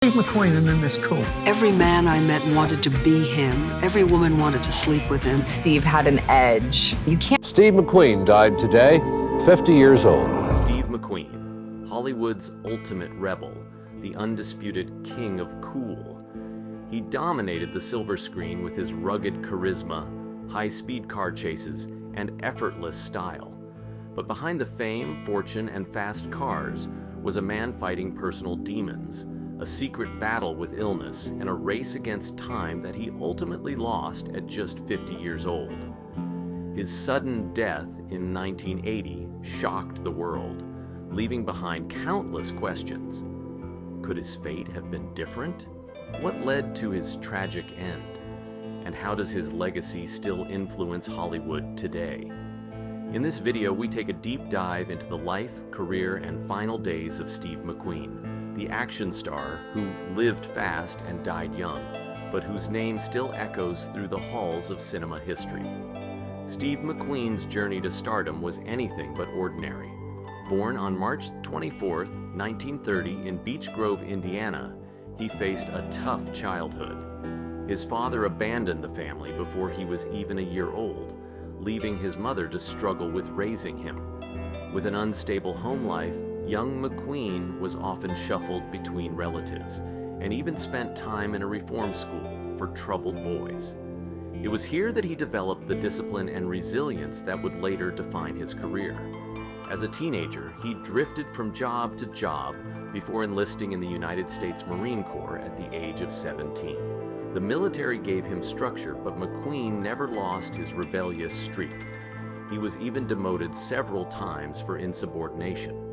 Steve McQueen and then Miss Cool. Every man I met wanted to be him. Every woman wanted to sleep with him. Steve had an edge. You can't. Steve McQueen died today, 50 years old. Steve McQueen, Hollywood's ultimate rebel, the undisputed king of cool. He dominated the silver screen with his rugged charisma, high-speed car chases, and effortless style. But behind the fame, fortune, and fast cars was a man fighting personal demons, a secret battle with illness, and a race against time that he ultimately lost at just 50 years old. His sudden death in 1980 shocked the world, leaving behind countless questions. Could his fate have been different? What led to his tragic end? And how does his legacy still influence Hollywood today? In this video, we take a deep dive into the life, career, and final days of Steve McQueen, the action star who lived fast and died young, but whose name still echoes through the halls of cinema history. Steve McQueen's journey to stardom was anything but ordinary. Born on March 24, 1930 in Beech Grove, Indiana, he faced a tough childhood. His father abandoned the family before he was even a year old, leaving his mother to struggle with raising him. With an unstable home life, young McQueen was often shuffled between relatives and even spent time in a reform school for troubled boys. It was here that he developed the discipline and resilience that would later define his career. As a teenager, he drifted from job to job before enlisting in the United States Marine Corps at the age of 17. The military gave him structure, but McQueen never lost his rebellious streak. He was even demoted several times for insubordination.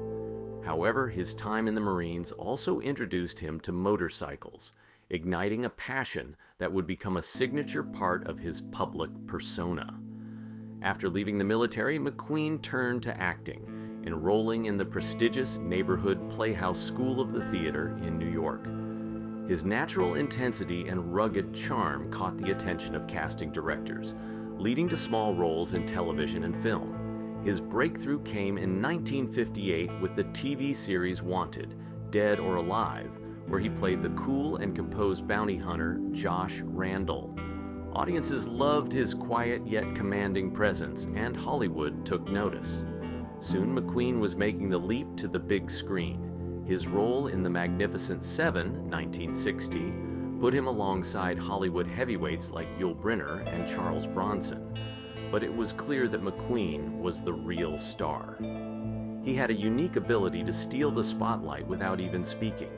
However, his time in the Marines also introduced him to motorcycles, igniting a passion that would become a signature part of his public persona. After leaving the military, McQueen turned to acting, enrolling in the prestigious neighborhood Playhouse School of the Theater in New York. His natural intensity and rugged charm caught the attention of casting directors, leading to small roles in television and film. His breakthrough came in 1958 with the TV series Wanted, Dead or Alive, where he played the cool and composed bounty hunter Josh Randall. Audiences loved his quiet yet commanding presence, and Hollywood took notice. Soon McQueen was making the leap to the big screen. His role in The Magnificent Seven, 1960, put him alongside Hollywood heavyweights like Yul Brynner and Charles Bronson. But it was clear that McQueen was the real star. He had a unique ability to steal the spotlight without even speaking.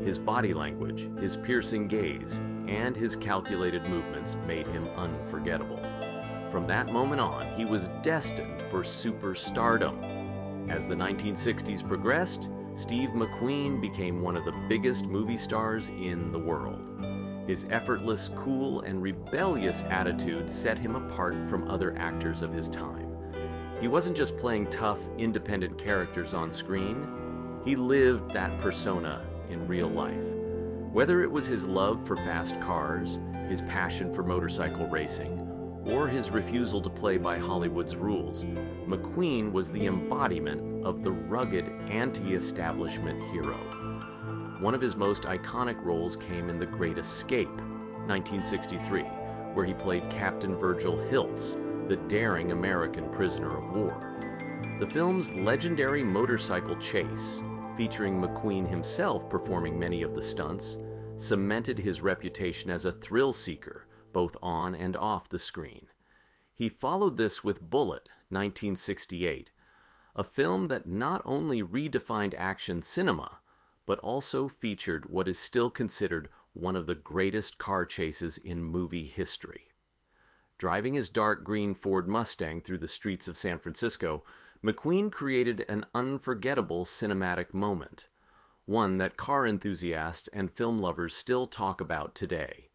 His body language, his piercing gaze, and his calculated movements made him unforgettable. From that moment on, he was destined for superstardom. As the 1960s progressed, Steve McQueen became one of the biggest movie stars in the world. His effortless, cool, and rebellious attitude set him apart from other actors of his time. He wasn't just playing tough, independent characters on screen. He lived that persona in real life. Whether it was his love for fast cars, his passion for motorcycle racing, or his refusal to play by Hollywood's rules, McQueen was the embodiment of the rugged anti-establishment hero. One of his most iconic roles came in The Great Escape, 1963, where he played Captain Virgil Hiltz, the daring American prisoner of war. The film's legendary motorcycle chase, featuring McQueen himself performing many of the stunts, cemented his reputation as a thrill seeker, both on and off the screen. He followed this with Bullitt, 1968, a film that not only redefined action cinema, but also featured what is still considered one of the greatest car chases in movie history. Driving his dark green Ford Mustang through the streets of San Francisco, McQueen created an unforgettable cinematic moment, one that car enthusiasts and film lovers still talk about today.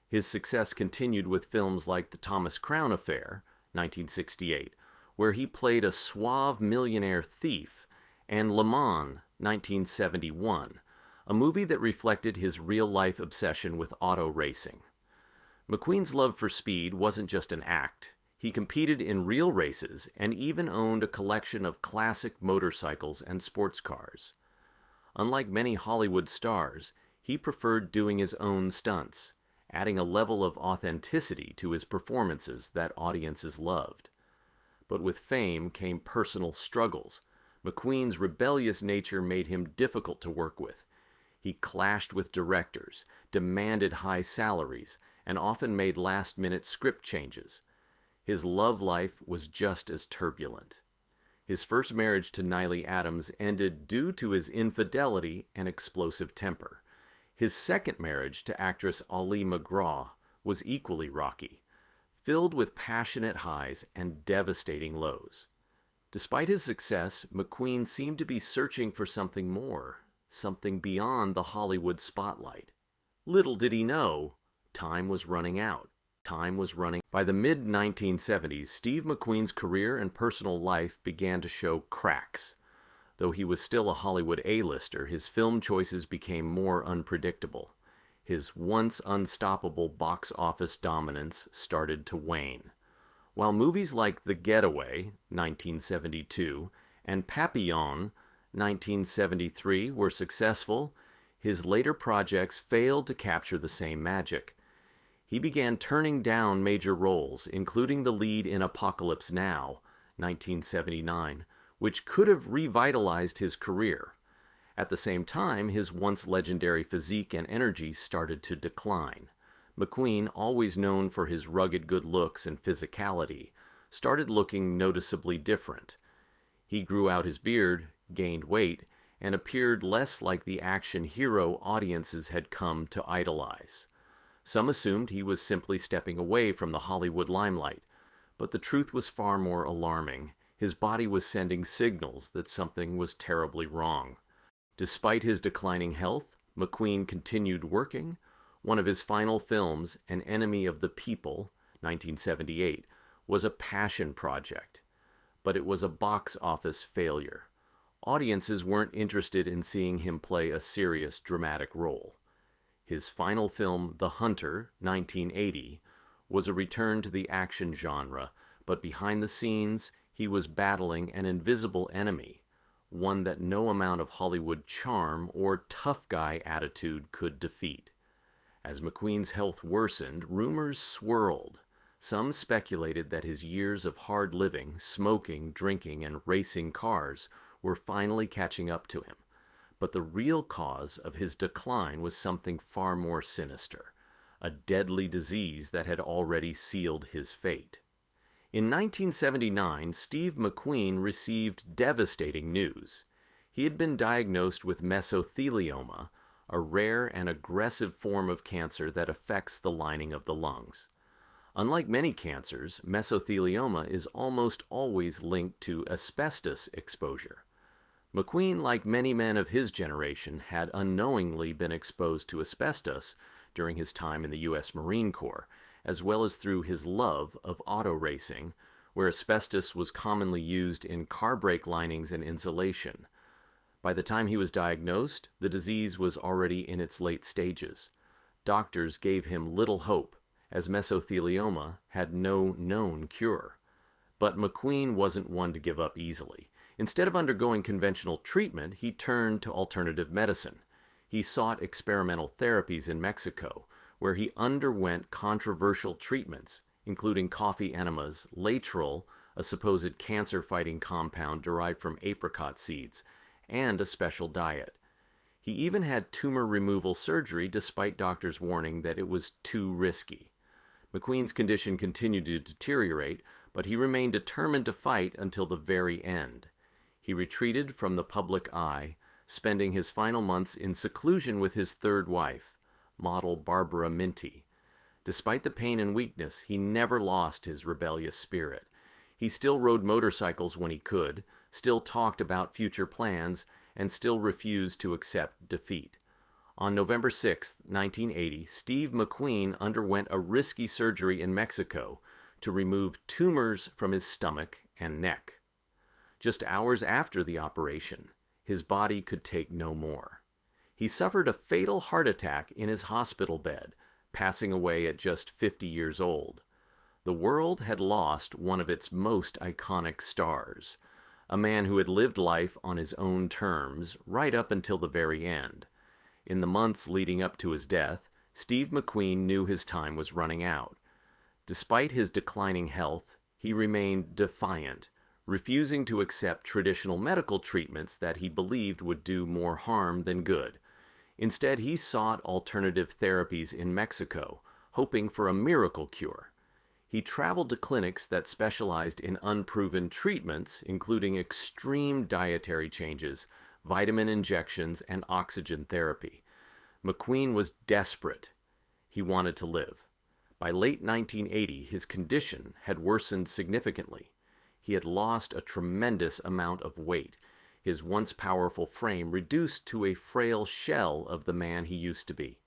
His success continued with films like The Thomas Crown Affair, 1968, where he played a suave millionaire thief, and Le Mans, 1971, a movie that reflected his real-life obsession with auto racing. McQueen's love for speed wasn't just an act. He competed in real races and even owned a collection of classic motorcycles and sports cars. Unlike many Hollywood stars, he he preferred doing his own stunts, adding a level of authenticity to his performances that audiences loved. But with fame came personal struggles. McQueen's rebellious nature made him difficult to work with. He clashed with directors, demanded high salaries, and often made last-minute script changes. His love life was just as turbulent. His first marriage to Niley Adams ended due to his infidelity and explosive temper. His second marriage to actress Ali MacGraw was equally rocky, filled with passionate highs and devastating lows. Despite his success, McQueen seemed to be searching for something more, something beyond the Hollywood spotlight. Little did he know, time was running out. By the mid-1970s, Steve McQueen's career and personal life began to show cracks. Though he was still a Hollywood A-lister, his film choices became more unpredictable. His once unstoppable box office dominance started to wane. While movies like The Getaway, 1972, and Papillon, 1973, were successful, his later projects failed to capture the same magic. He began turning down major roles, including the lead in Apocalypse Now, 1979, which could have revitalized his career. At the same time, his once legendary physique and energy started to decline. McQueen, always known for his rugged good looks and physicality, started looking noticeably different. He grew out his beard, gained weight, and appeared less like the action hero audiences had come to idolize. Some assumed he was simply stepping away from the Hollywood limelight, but the truth was far more alarming. His body was sending signals that something was terribly wrong. Despite his declining health, McQueen continued working. One of his final films, An Enemy of the People, 1978, was a passion project, but it was a box office failure. Audiences weren't interested in seeing him play a serious, dramatic role. His final film, The Hunter, 1980, was a return to the action genre, but behind the scenes, he was battling an invisible enemy, one that no amount of Hollywood charm or tough guy attitude could defeat. As McQueen's health worsened, rumors swirled. Some speculated that his years of hard living, smoking, drinking, and racing cars were finally catching up to him. But the real cause of his decline was something far more sinister, a deadly disease that had already sealed his fate. In 1979, Steve McQueen received devastating news. He had been diagnosed with mesothelioma, a rare and aggressive form of cancer that affects the lining of the lungs. Unlike many cancers, mesothelioma is almost always linked to asbestos exposure. McQueen, like many men of his generation, had unknowingly been exposed to asbestos during his time in the U.S. Marine Corps, as well as through his love of auto racing, where asbestos was commonly used in car brake linings and insulation. By the time he was diagnosed, the disease was already in its late stages. Doctors gave him little hope, as mesothelioma had no known cure. But McQueen wasn't one to give up easily. Instead of undergoing conventional treatment, he turned to alternative medicine. He sought experimental therapies in Mexico, where he underwent controversial treatments, including coffee enemas, Laetrile, a supposed cancer-fighting compound derived from apricot seeds, and a special diet. He even had tumor removal surgery despite doctors' warning that it was too risky. McQueen's condition continued to deteriorate, but he remained determined to fight until the very end. He retreated from the public eye, spending his final months in seclusion with his third wife, model Barbara Minty. Despite the pain and weakness, he never lost his rebellious spirit. He still rode motorcycles when he could, still talked about future plans, and still refused to accept defeat. On November 6, 1980, Steve McQueen underwent a risky surgery in Mexico to remove tumors from his stomach and neck. Just hours after the operation, his body could take no more. He suffered a fatal heart attack in his hospital bed, passing away at just 50 years old. The world had lost one of its most iconic stars, a man who had lived life on his own terms right up until the very end. In the months leading up to his death, Steve McQueen knew his time was running out. Despite his declining health, he remained defiant, refusing to accept traditional medical treatments that he believed would do more harm than good. Instead, he sought alternative therapies in Mexico, hoping for a miracle cure. He traveled to clinics that specialized in unproven treatments, including extreme dietary changes, vitamin injections, and oxygen therapy. McQueen was desperate. He wanted to live. By late 1980, his condition had worsened significantly. He had lost a tremendous amount of weight, his once powerful frame reduced to a frail shell of the man he used to be.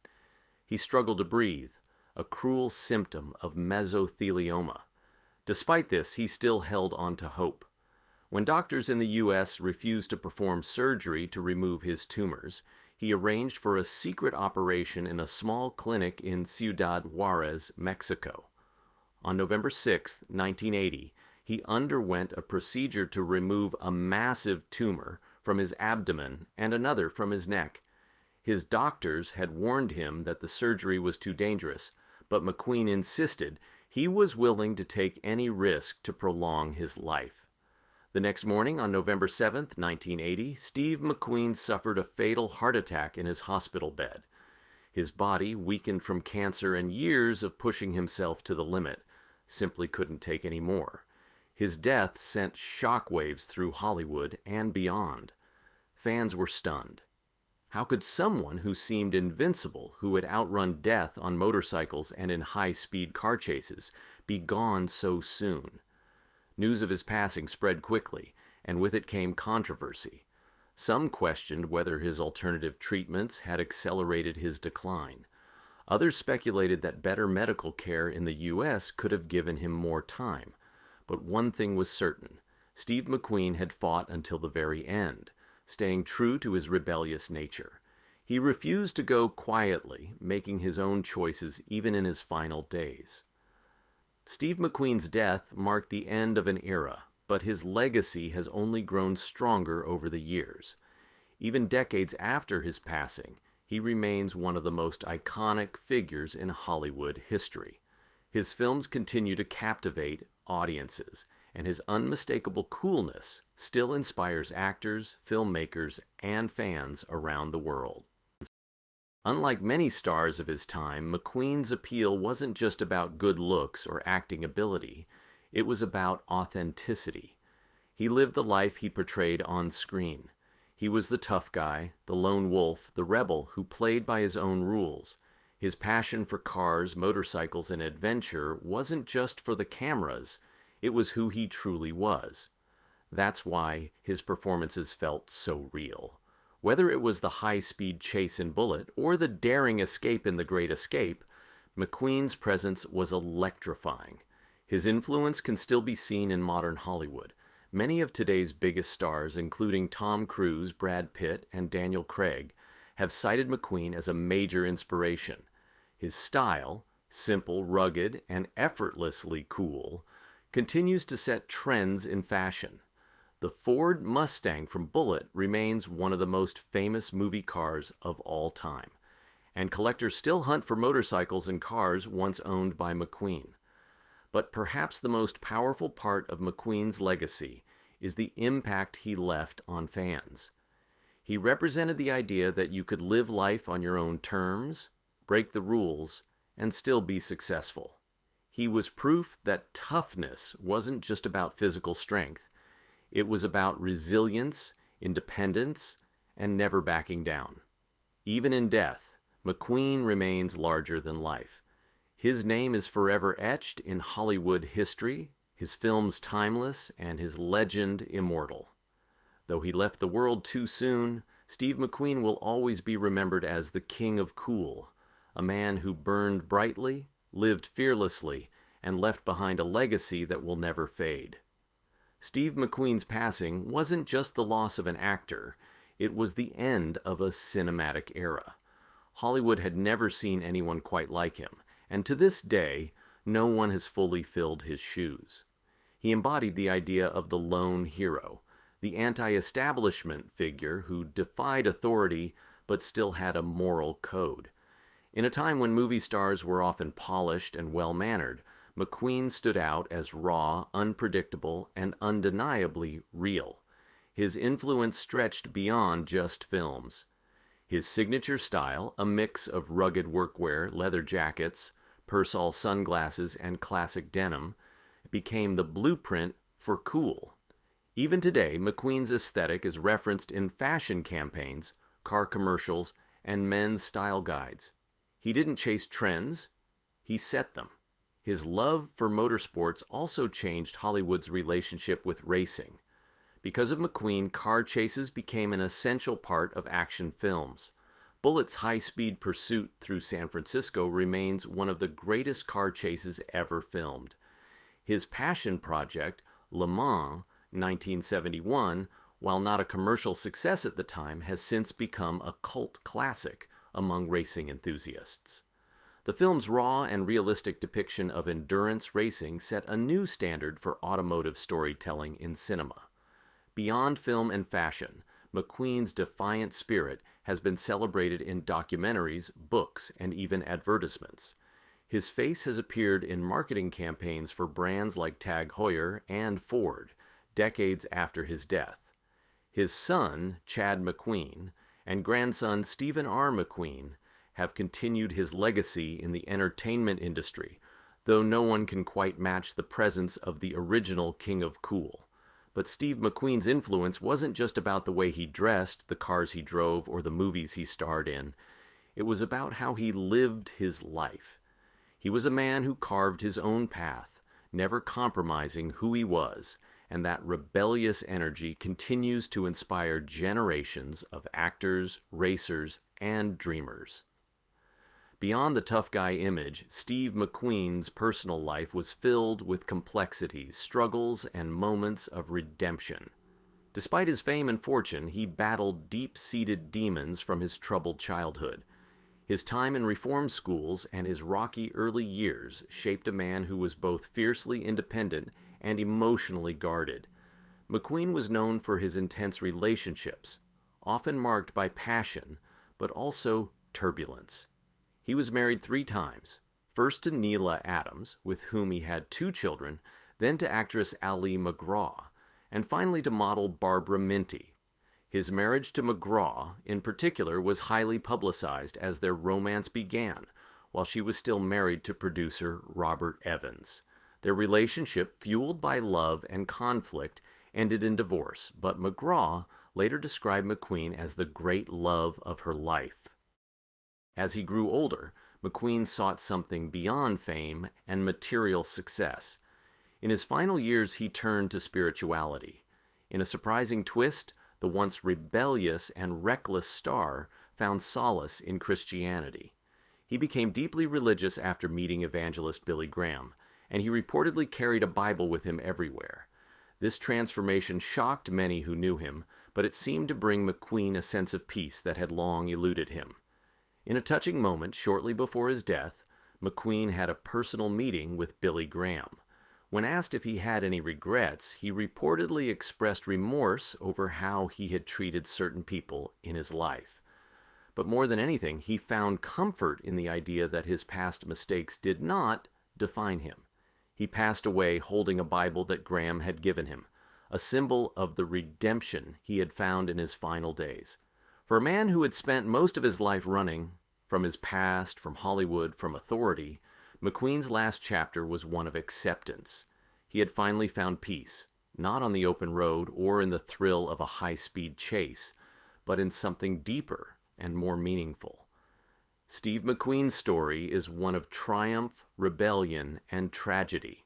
He struggled to breathe, a cruel symptom of mesothelioma. Despite this, he still held on to hope. When doctors in the U.S. refused to perform surgery to remove his tumors, he arranged for a secret operation in a small clinic in Ciudad Juarez, Mexico. On November 6, 1980, he underwent a procedure to remove a massive tumor from his abdomen and another from his neck. His doctors had warned him that the surgery was too dangerous, but McQueen insisted he was willing to take any risk to prolong his life. The next morning, on November 7, 1980, Steve McQueen suffered a fatal heart attack in his hospital bed. His body, weakened from cancer and years of pushing himself to the limit, simply couldn't take any more. His death sent shockwaves through Hollywood and beyond. Fans were stunned. How could someone who seemed invincible, who had outrun death on motorcycles and in high-speed car chases, be gone so soon? News of his passing spread quickly, and with it came controversy. Some questioned whether his alternative treatments had accelerated his decline. Others speculated that better medical care in the U.S. could have given him more time. But one thing was certain: Steve McQueen had fought until the very end, staying true to his rebellious nature. He refused to go quietly, making his own choices even in his final days. Steve McQueen's death marked the end of an era, but his legacy has only grown stronger over the years. Even decades after his passing, he remains one of the most iconic figures in Hollywood history. His films continue to captivate audiences, and his unmistakable coolness still inspires actors, filmmakers, and fans around the world. Unlike many stars of his time, McQueen's appeal wasn't just about good looks or acting ability. It was about authenticity. He lived the life he portrayed on screen. He was the tough guy, the lone wolf, the rebel who played by his own rules. His passion for cars, motorcycles, and adventure wasn't just for the cameras. It was who he truly was. That's why his performances felt so real. Whether it was the high-speed chase in Bullet or the daring escape in The Great Escape, McQueen's presence was electrifying. His influence can still be seen in modern Hollywood. Many of today's biggest stars, including Tom Cruise, Brad Pitt, and Daniel Craig, have cited McQueen as a major inspiration. His style, simple, rugged, and effortlessly cool, continues to set trends in fashion. The Ford Mustang from Bullet remains one of the most famous movie cars of all time, and collectors still hunt for motorcycles and cars once owned by McQueen. But perhaps the most powerful part of McQueen's legacy is the impact he left on fans. He represented the idea that you could live life on your own terms, break the rules, and still be successful. He was proof that toughness wasn't just about physical strength. It was about resilience, independence, and never backing down. Even in death, McQueen remains larger than life. His name is forever etched in Hollywood history, his films timeless, and his legend immortal. Though he left the world too soon, Steve McQueen will always be remembered as the King of Cool, a man who burned brightly, lived fearlessly, and left behind a legacy that will never fade. Steve McQueen's passing wasn't just the loss of an actor, it was the end of a cinematic era. Hollywood had never seen anyone quite like him, and to this day, no one has fully filled his shoes. He embodied the idea of the lone hero, the anti-establishment figure who defied authority but still had a moral code. In a time when movie stars were often polished and well-mannered, McQueen stood out as raw, unpredictable, and undeniably real. His influence stretched beyond just films. His signature style, a mix of rugged workwear, leather jackets, Persol sunglasses, and classic denim, became the blueprint for cool. Even today, McQueen's aesthetic is referenced in fashion campaigns, car commercials, and men's style guides. He didn't chase trends, he set them. His love for motorsports also changed Hollywood's relationship with racing. Because of McQueen, car chases became an essential part of action films. Bullitt's high-speed pursuit through San Francisco remains one of the greatest car chases ever filmed. His passion project, Le Mans, 1971, while not a commercial success at the time, has since become a cult classic among racing enthusiasts. The film's raw and realistic depiction of endurance racing set a new standard for automotive storytelling in cinema. Beyond film and fashion, McQueen's defiant spirit has been celebrated in documentaries, books, and even advertisements. His face has appeared in marketing campaigns for brands like Tag Heuer and Ford, decades after his death. His son, Chad McQueen, and grandson, Stephen R. McQueen, have continued his legacy in the entertainment industry, though no one can quite match the presence of the original King of Cool. But Steve McQueen's influence wasn't just about the way he dressed, the cars he drove, or the movies he starred in. It was about how he lived his life. He was a man who carved his own path, never compromising who he was, and that rebellious energy continues to inspire generations of actors, racers, and dreamers. Beyond the tough guy image, Steve McQueen's personal life was filled with complexities, struggles, and moments of redemption. Despite his fame and fortune, he battled deep-seated demons from his troubled childhood. His time in reform schools and his rocky early years shaped a man who was both fiercely independent and emotionally guarded. McQueen was known for his intense relationships, often marked by passion, but also turbulence. He was married 3 times, first to Neela Adams, with whom he had 2 children, then to actress Ali MacGraw, and finally to model Barbara Minty. His marriage to MacGraw, in particular, was highly publicized as their romance began, while she was still married to producer Robert Evans. Their relationship, fueled by love and conflict, ended in divorce, but MacGraw later described McQueen as the great love of her life. As he grew older, McQueen sought something beyond fame and material success. In his final years, he turned to spirituality. In a surprising twist, the once rebellious and reckless star found solace in Christianity. He became deeply religious after meeting evangelist Billy Graham, and he reportedly carried a Bible with him everywhere. This transformation shocked many who knew him, but it seemed to bring McQueen a sense of peace that had long eluded him. In a touching moment shortly before his death, McQueen had a personal meeting with Billy Graham. When asked if he had any regrets, he reportedly expressed remorse over how he had treated certain people in his life. But more than anything, he found comfort in the idea that his past mistakes did not define him. He passed away holding a Bible that Graham had given him, a symbol of the redemption he had found in his final days. For a man who had spent most of his life running from his past, from Hollywood, from authority, McQueen's last chapter was one of acceptance. He had finally found peace, not on the open road or in the thrill of a high-speed chase, but in something deeper and more meaningful. Steve McQueen's story is one of triumph, rebellion, and tragedy.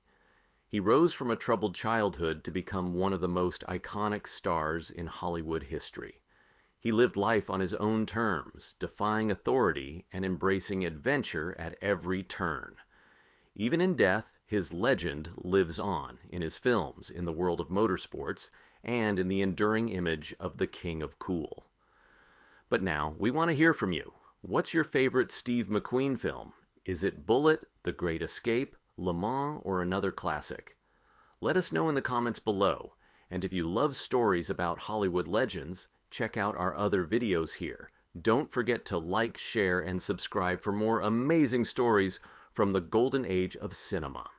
He rose from a troubled childhood to become one of the most iconic stars in Hollywood history. He lived life on his own terms, defying authority and embracing adventure at every turn. Even in death, his legend lives on in his films, in the world of motorsports, and in the enduring image of the King of Cool. But now, we want to hear from you. What's your favorite Steve McQueen film? Is it Bullitt, The Great Escape, Le Mans, or another classic? Let us know in the comments below, and if you love stories about Hollywood legends, check out our other videos here. Don't forget to like, share, and subscribe for more amazing stories from the golden age of cinema.